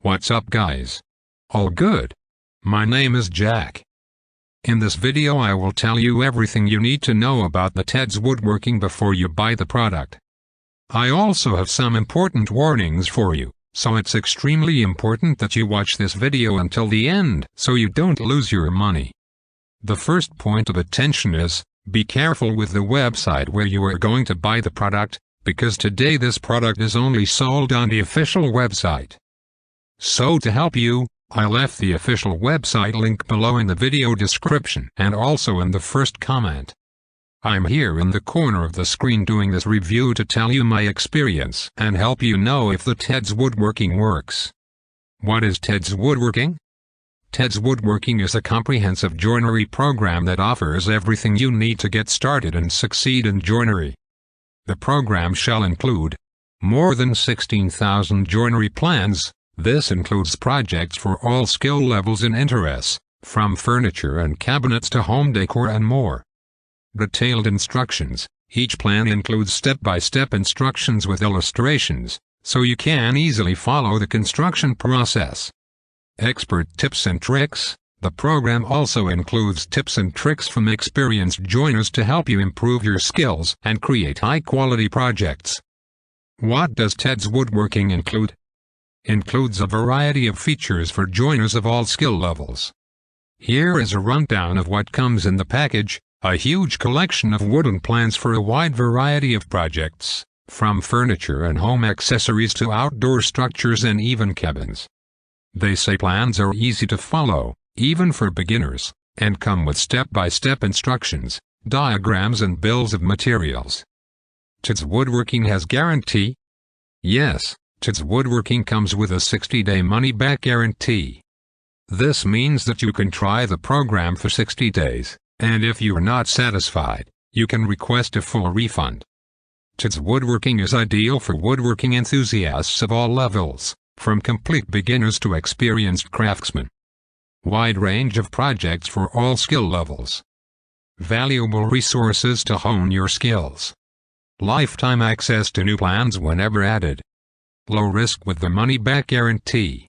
What's up guys? All good? My name is Jack. In this video I will tell you everything you need to know about the Ted's Woodworking before you buy the product. I also have some important warnings for you, so it's extremely important that you watch this video until the end so you don't lose your money. The first point of attention is, be careful with the website where you are going to buy the product, because today this product is only sold on the official website. So to help you, I left the official website link below in the video description and also in the first comment. I'm here in the corner of the screen doing this review to tell you my experience and help you know if the Ted's Woodworking works. What is Ted's Woodworking? Ted's Woodworking is a comprehensive joinery program that offers everything you need to get started and succeed in joinery. The program shall include more than 16,000 joinery plans. This includes projects for all skill levels and interests, from furniture and cabinets to home decor and more. Detailed instructions. Each plan includes step-by-step instructions with illustrations, so you can easily follow the construction process. Expert tips and tricks. The program also includes tips and tricks from experienced joiners to help you improve your skills and create high-quality projects. What does Ted's Woodworking include? Includes a variety of features for joiners of all skill levels. Here is a rundown of what comes in the package: a huge collection of wooden plans for a wide variety of projects, from furniture and home accessories to outdoor structures and even cabins. They say plans are easy to follow, even for beginners, and come with step-by-step instructions, diagrams and bills of materials. Ted's Woodworking has guarantee? Yes. Ted's Woodworking comes with a 60-day money-back guarantee. This means that you can try the program for 60 days, and if you are not satisfied, you can request a full refund. Ted's Woodworking is ideal for woodworking enthusiasts of all levels, from complete beginners to experienced craftsmen. Wide range of projects for all skill levels. Valuable resources to hone your skills. Lifetime access to new plans whenever added. Low risk with the money-back guarantee.